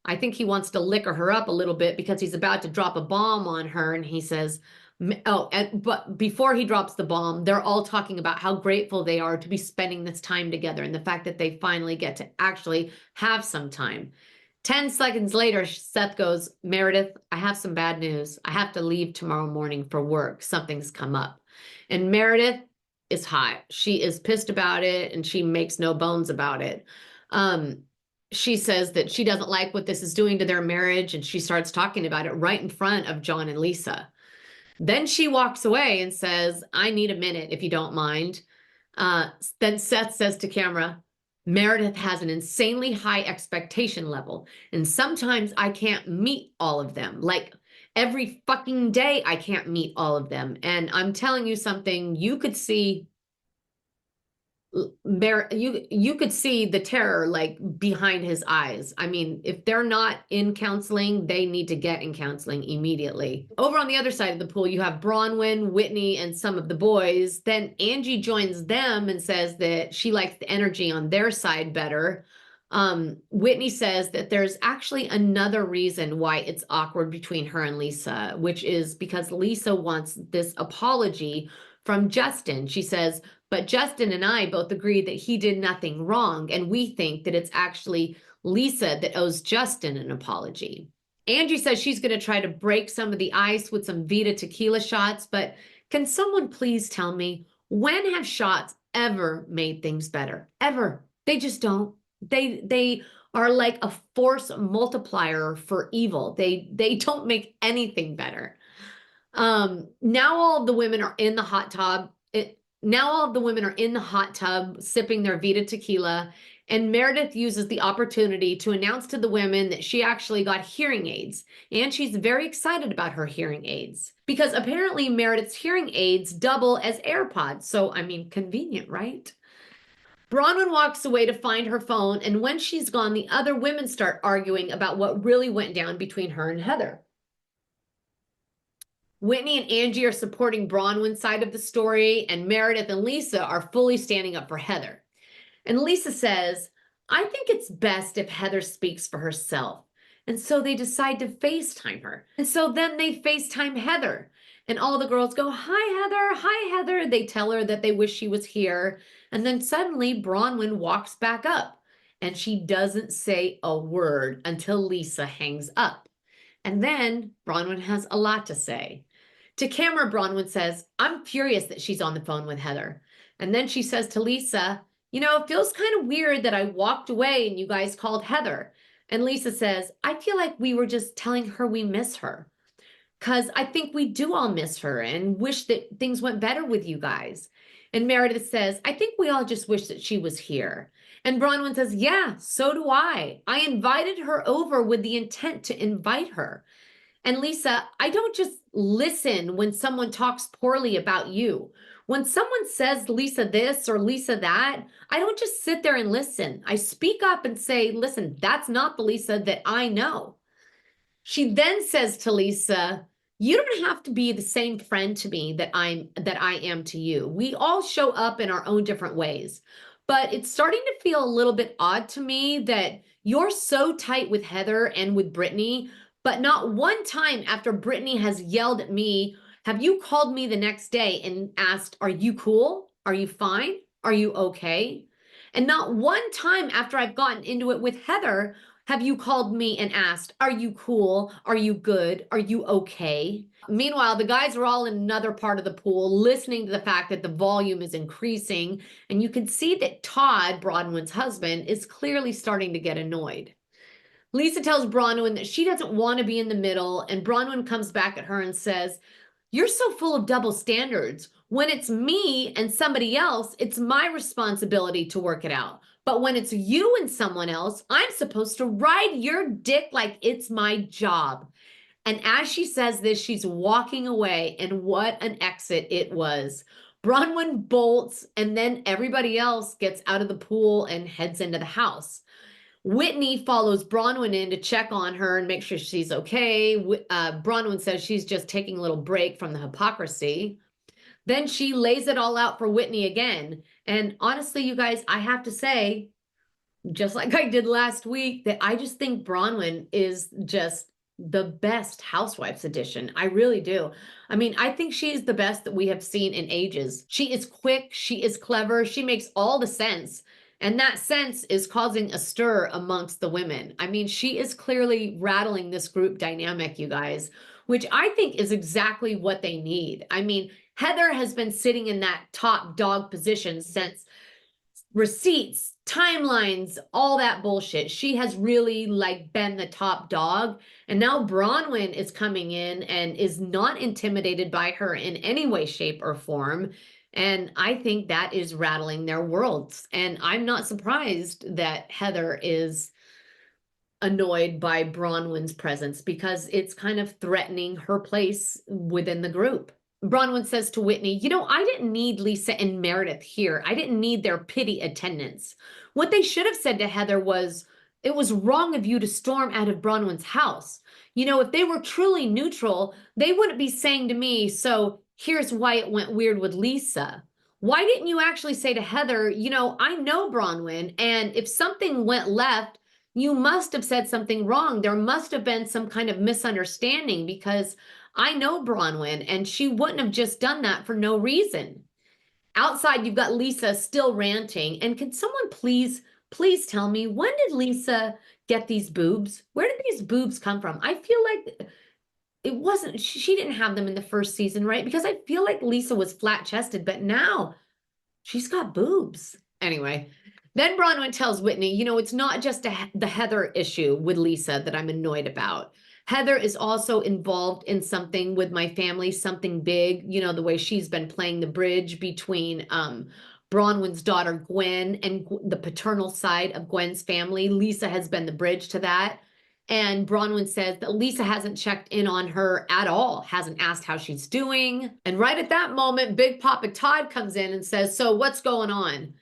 Speaker 1: I think he wants to liquor her up a little bit because he's about to drop a bomb on her, and he says, but before he drops the bomb, they're all talking about how grateful they are to be spending this time together and the fact that they finally get to actually have some time. 10 seconds later, Seth goes, "Meredith, I have some bad news. I have to leave tomorrow morning for work. Something's come up." And Meredith is hot. She is pissed about it, and she makes no bones about it. She says that she doesn't like what this is doing to their marriage, and she starts talking about it right in front of John and Lisa. Then she walks away and says, "I need a minute, if you don't mind." Then Seth says to camera, "Meredith has an insanely high expectation level, and sometimes I can't meet all of them. Like, every fucking day I can't meet all of them. And I'm telling you something, you could see you could see the terror like behind his eyes. I mean, if they're not in counseling, they need to get in counseling immediately." Over on the other side of the pool, you have Bronwyn, Whitney, and some of the boys. Then Angie joins them and says that she likes the energy on their side better. Whitney says that there's actually another reason why it's awkward between her and Lisa, which is because Lisa wants this apology from Justin. She says, "But Justin and I both agree that he did nothing wrong, and we think that it's actually Lisa that owes Justin an apology." Angie says she's going to try to break some of the ice with some Vita tequila shots, but can someone please tell me, when have shots ever made things better? Ever. They just don't. They are like a force multiplier for evil. They don't make anything better. Now all of the women are in the hot tub. Now all of the women are in the hot tub sipping their Vita tequila, And Meredith uses the opportunity to announce to the women that she actually got hearing aids. And she's very excited about her hearing aids because apparently Meredith's hearing aids double as AirPods. So, I mean, convenient, right? Bronwyn walks away to find her phone. And when she's gone, the other women start arguing about what really went down between her and Heather. Whitney and Angie are supporting Bronwyn's side of the story, and Meredith and Lisa are fully standing up for Heather. And Lisa says, I think it's best if Heather speaks for herself. And so they decide to FaceTime her. And so then they FaceTime Heather. And all the girls go, hi, Heather. Hi, Heather. They tell her that they wish she was here. And then suddenly Bronwyn walks back up. And she doesn't say a word until Lisa hangs up. And then Bronwyn has a lot to say. To camera, Bronwyn says, I'm furious that she's on the phone with Heather. And then she says to Lisa, you know, it feels kind of weird that I walked away and you guys called Heather. And Lisa says, I feel like we were just telling her we miss her. Because I think we do all miss her and wish that things went better with you guys. And Meredith says, I think we all just wish that she was here. And Bronwyn says, yeah, so do I. I invited her over with the intent to invite her. And Lisa, I don't just listen when someone talks poorly about you. When someone says Lisa this or Lisa that, I don't just sit there and listen. I speak up and say, listen, that's not the Lisa that I know. She then says to Lisa, you don't have to be the same friend to me that I am to you. We all show up in our own different ways. But it's starting to feel a little bit odd to me that you're so tight with Heather and with Brittany, but not one time after Brittany has yelled at me, have you called me the next day and asked, are you cool? Are you fine? Are you okay? And not one time after I've gotten into it with Heather, have you called me and asked, are you cool? Are you good? Are you okay? Meanwhile, the guys are all in another part of the pool listening to the fact that the volume is increasing. And you can see that Todd, Bronwyn's husband, is clearly starting to get annoyed. Lisa tells Bronwyn that she doesn't want to be in the middle, and Bronwyn comes back at her and says, you're so full of double standards. When it's me and somebody else, it's my responsibility to work it out. But when it's you and someone else, I'm supposed to ride your dick like it's my job. And as she says this, she's walking away, and what an exit it was. Bronwyn bolts, and then everybody else gets out of the pool and heads into the house. Whitney follows Bronwyn in to check on her and make sure she's okay. Bronwyn says she's just taking a little break from the hypocrisy. Then she lays it all out for Whitney again. And honestly, you guys, I have to say, just like I did last week, that I just think Bronwyn is just the best Housewives edition. I really do. I mean, I think she's the best that we have seen in ages. She is quick. She is clever. She makes all the sense. And that sense is causing a stir amongst the women. I mean, she is clearly rattling this group dynamic, you guys, which I think is exactly what they need. I mean, Heather has been sitting in that top dog position since receipts, timelines, all that bullshit. She has really like been the top dog. And now Bronwyn is coming in and is not intimidated by her in any way, shape, or form. And I think that is rattling their worlds. And I'm not surprised that Heather is annoyed by Bronwyn's presence because it's kind of threatening her place within the group. Bronwyn says to Whitney, you know, I didn't need Lisa and Meredith here. I didn't need their pity attendance. What they should have said to Heather was, it was wrong of you to storm out of Bronwyn's house. You know, if they were truly neutral, they wouldn't be saying to me, so here's why it went weird with Lisa. Why didn't you actually say to Heather, you know, I know Bronwyn, and if something went left, you must have said something wrong. There must have been some kind of misunderstanding because I know Bronwyn, and she wouldn't have just done that for no reason. Outside, you've got Lisa still ranting. And can someone please tell me, when did Lisa get these boobs? Where did these boobs come from? I feel like it wasn't, she didn't have them in the first season, right? Because I feel like Lisa was flat-chested, but now she's got boobs. Anyway, then Bronwyn tells Whitney, you know, it's not just the Heather issue with Lisa that I'm annoyed about. Heather is also involved in something with my family, something big, you know, the way she's been playing the bridge between Bronwyn's daughter, Gwen, and the paternal side of Gwen's family. Lisa has been the bridge to that. And Bronwyn says that Lisa hasn't checked in on her at all, hasn't asked how she's doing. And right at that moment, Big Papa Todd comes in and says, so what's going on?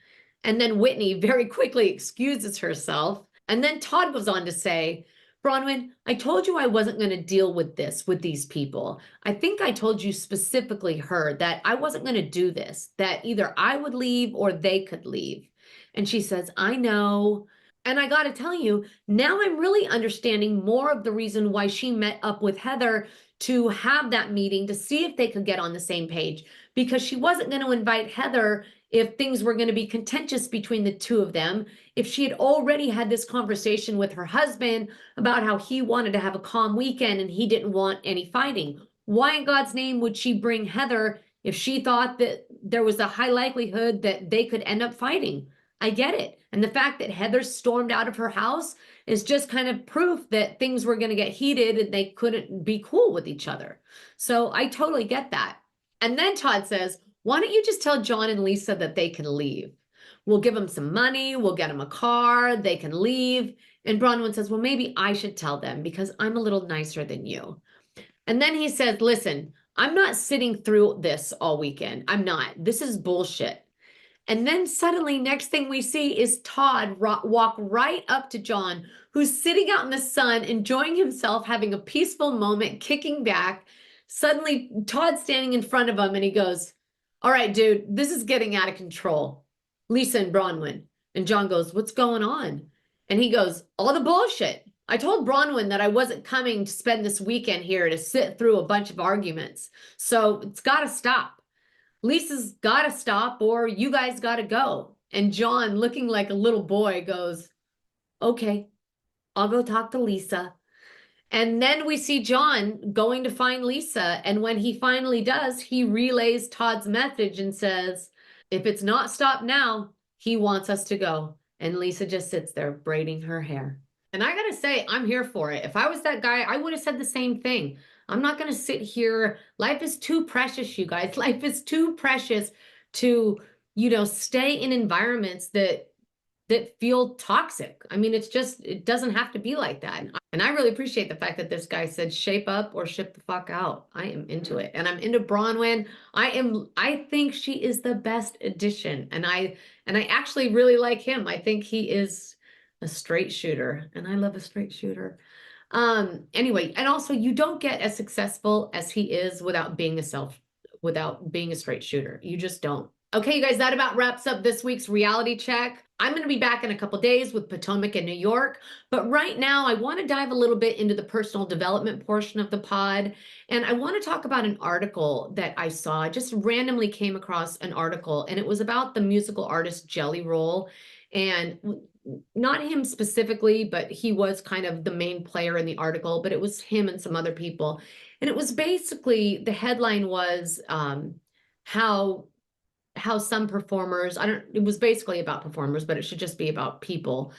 Speaker 1: And then Whitney very quickly excuses herself. And then Todd goes on to say, Bronwyn, I told you I wasn't going to deal with this with these people. I think I told you specifically her that I wasn't going to do this, that either I would leave or they could leave. And she says, I know. And I got to tell you, now I'm really understanding more of the reason why she met up with Heather to have that meeting to see if they could get on the same page, because she wasn't going to invite Heather if things were going to be contentious between the two of them. If she had already had this conversation with her husband about how he wanted to have a calm weekend and he didn't want any fighting, why in God's name would she bring Heather if she thought that there was a high likelihood that they could end up fighting? I get it. And the fact that Heather stormed out of her house is just kind of proof that things were going to get heated and they couldn't be cool with each other. So I totally get that. And then Todd says, why don't you just tell John and Lisa that they can leave? We'll give them some money. We'll get them a car. They can leave. And Bronwyn says, well, maybe I should tell them because I'm a little nicer than you. And then he says, listen, I'm not sitting through this all weekend. I'm not. This is bullshit. And then suddenly, next thing we see is Todd walk right up to John, who's sitting out in the sun, enjoying himself, having a peaceful moment, kicking back. Suddenly, Todd's standing in front of him and he goes, all right, dude, this is getting out of control. Lisa and Bronwyn. And John goes, what's going on? And he goes, all the bullshit. I told Bronwyn that I wasn't coming to spend this weekend here to sit through a bunch of arguments. So it's got to stop. Lisa's got to stop or you guys got to go. And John, looking like a little boy, goes, okay, I'll go talk to Lisa. And then we see John going to find Lisa. And when he finally does, he relays Todd's message and says, if it's not stopped now, he wants us to go. And Lisa just sits there braiding her hair. And I got to say, I'm here for it. If I was that guy, I would have said the same thing. I'm not going to sit here. Life is too precious, you guys. Life is too precious to, stay in environments that feel toxic. I mean, it doesn't have to be like that. And I really appreciate the fact that this guy said shape up or ship the fuck out. I am into it. And I'm into Bronwyn. I think she is the best addition. And I actually really like him. I think he is a straight shooter. And I love a straight shooter. Anyway, and also you don't get as successful as he is without being a straight shooter. You just don't. Okay, you guys, that about wraps up this week's reality check. I'm going to be back in a couple days with Potomac and New York, but right now I want to dive a little bit into the personal development portion of the pod, and I want to talk about an article that I saw. I just randomly came across an article, and it was about the musical artist Jelly Roll, and not him specifically, but he was kind of the main player in the article, but it was him and some other people. And it was basically, the headline was how some performers, it was basically about performers, but it should just be about people,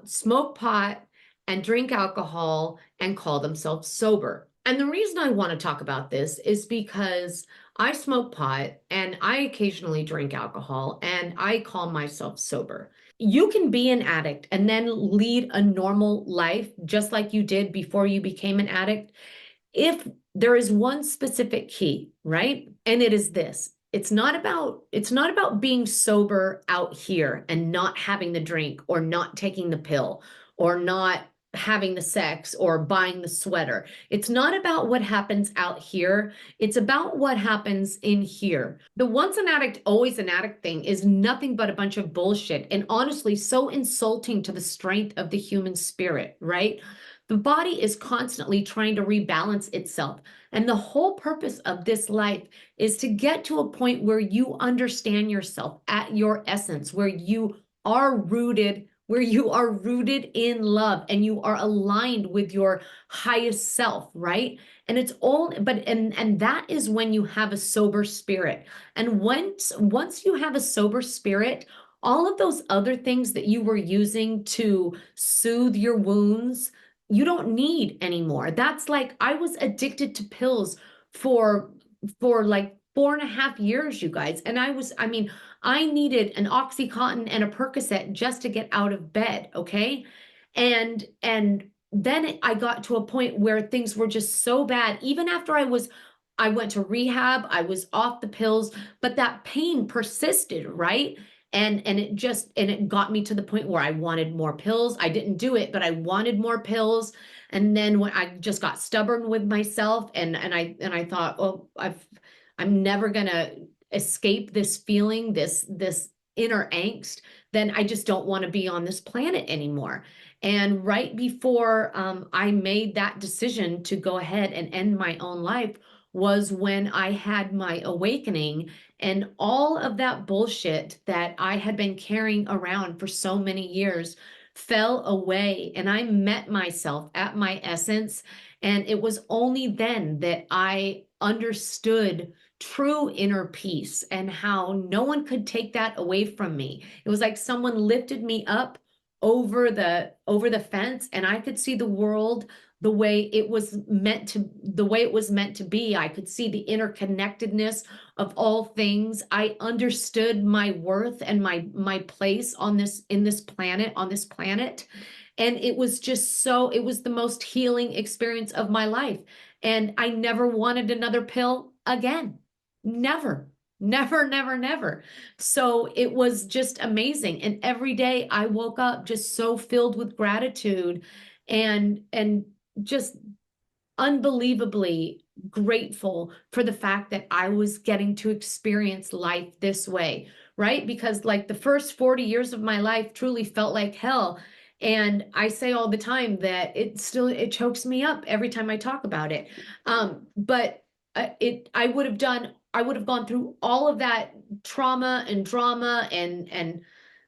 Speaker 1: smoke pot and drink alcohol and call themselves sober. And the reason I want to talk about this is because I smoke pot and I occasionally drink alcohol and I call myself sober. You can be an addict and then lead a normal life just like you did before you became an addict if there is one specific key, right? And it is this. It's not about being sober out here and not having the drink or not taking the pill or not having the sex or buying the sweater. It's not about what happens out here. It's about what happens in here. The once an addict, always an addict thing is nothing but a bunch of bullshit and honestly so insulting to the strength of the human spirit, right? The body is constantly trying to rebalance itself. And the whole purpose of this life is to get to a point where you understand yourself at your essence, where you are rooted in love and you are aligned with your highest self, right? And it's all, and that is when you have a sober spirit. And once you have a sober spirit, all of those other things that you were using to soothe your wounds, you don't need anymore. That's like, I was addicted to pills for like 4.5 years, you guys. And I mean, I needed an Oxycontin and a Percocet just to get out of bed, okay? And then I got to a point where things were just so bad. Even after I went to rehab, I was off the pills, but that pain persisted, right? And it got me to the point where I wanted more pills. I didn't do it, but I wanted more pills. And then when I just got stubborn with myself, and I thought, oh, I'm never gonna escape this feeling, this inner angst, then I just don't want to be on this planet anymore. And right before I made that decision to go ahead and end my own life was when I had my awakening, and all of that bullshit that I had been carrying around for so many years fell away, and I met myself at my essence. And it was only then that I understood true inner peace and how no one could take that away from me. It was like someone lifted me up over the fence, and I could see the world the way it was meant to be. I could see the interconnectedness of all things. I understood my worth and my place on this planet. And it was it was the most healing experience of my life. And I never wanted another pill again. Never. Never, never, never. So it was just amazing. And every day I woke up just so filled with gratitude and just unbelievably grateful for the fact that I was getting to experience life this way, right? Because like the first 40 years of my life truly felt like hell. And I say all the time that it chokes me up every time I talk about it. But I would have gone through all of that trauma and drama and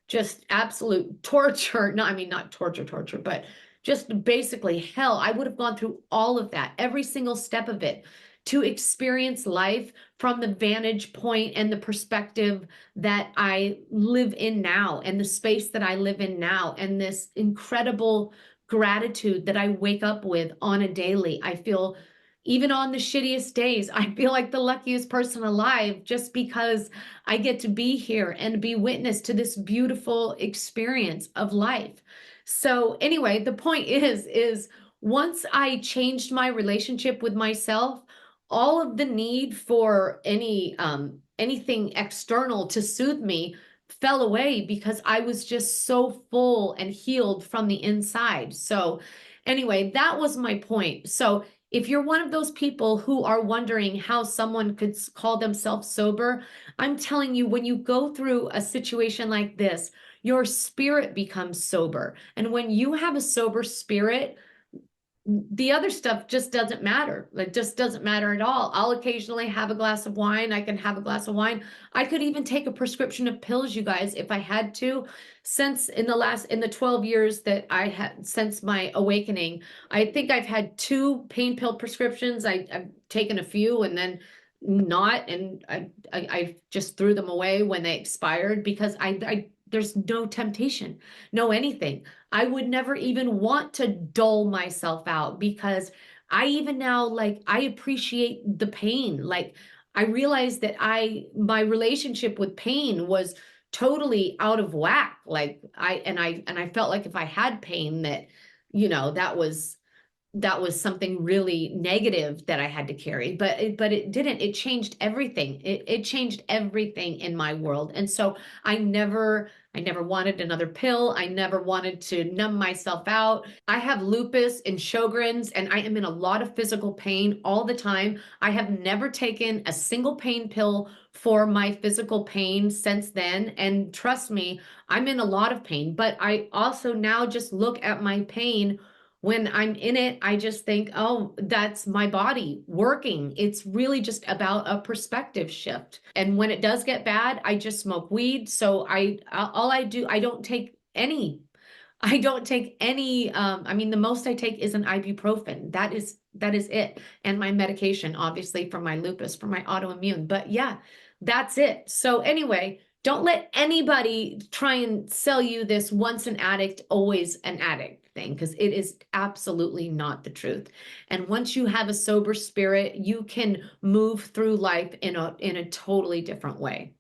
Speaker 1: just absolute torture. No, I mean, not torture, but just basically hell. I would have gone through all of that, every single step of it, to experience life from the vantage point and the perspective that I live in now, and the space that I live in now, and this incredible gratitude that I wake up with on a daily. I feel, even on the shittiest days, I feel like the luckiest person alive, just because I get to be here and be witness to this beautiful experience of life. So anyway, the point is once I changed my relationship with myself, all of the need for anything external to soothe me fell away, because I was just so full and healed from the inside. So anyway, that was my point. So if you're one of those people who are wondering how someone could call themselves sober, I'm telling you, when you go through a situation like this, your spirit becomes sober. And when you have a sober spirit, the other stuff just doesn't matter. It just doesn't matter at all. I'll occasionally have a glass of wine. I can have a glass of wine. I could even take a prescription of pills, you guys, if I had to. Since in the 12 years that I had since my awakening, I think I've had 2 pain pill prescriptions. I've taken a few and then not, and I just threw them away when they expired, because I there's no temptation, no anything. I would never even want to dull myself out, because I even now, like, I appreciate the pain. Like, I realized that my relationship with pain was totally out of whack. Like I felt like if I had pain, that, that was something really negative that I had to carry, but it didn't. It changed everything. It changed everything in my world. And so I never wanted another pill. I never wanted to numb myself out. I have lupus and Sjogren's, and I am in a lot of physical pain all the time. I have never taken a single pain pill for my physical pain since then. And trust me, I'm in a lot of pain, but I also now just look at my pain. When I'm in it, I just think, oh, that's my body working. It's really just about a perspective shift. And when it does get bad, I just smoke weed. So I don't take any. I mean, the most I take is an ibuprofen. That is it. And my medication, obviously, for my lupus, for my autoimmune. But yeah, that's it. So anyway, don't let anybody try and sell you this once an addict, always an addict. thing, because it is absolutely not the truth. And once you have a sober spirit, you can move through life in a totally different way.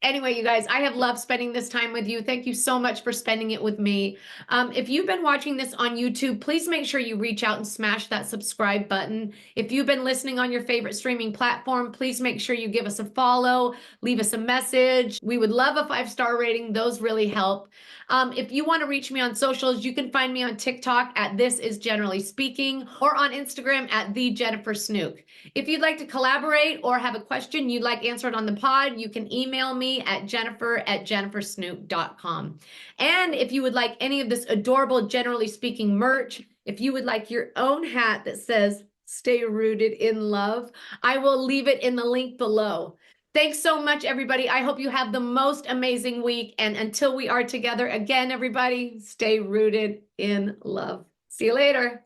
Speaker 1: Anyway, you guys, I have loved spending this time with you. Thank you so much for spending it with me. If you've been watching this on YouTube, please make sure you reach out and smash that subscribe button. If you've been listening on your favorite streaming platform, please make sure you give us a follow, leave us a message. We would love a 5-star rating. Those really help. If you want to reach me on socials, you can find me on TikTok at This Is Generally Speaking, or on Instagram at The Jennifer Snook. If you'd like to collaborate or have a question you'd like answered on the pod, you can email me at jennifer@jennifersnook.com. And if you would like any of this adorable Generally Speaking merch, if you would like your own hat that says "Stay Rooted in Love," I will leave it in the link below. Thanks so much, everybody. I hope you have the most amazing week. And until we are together again, everybody, stay rooted in love. See you later.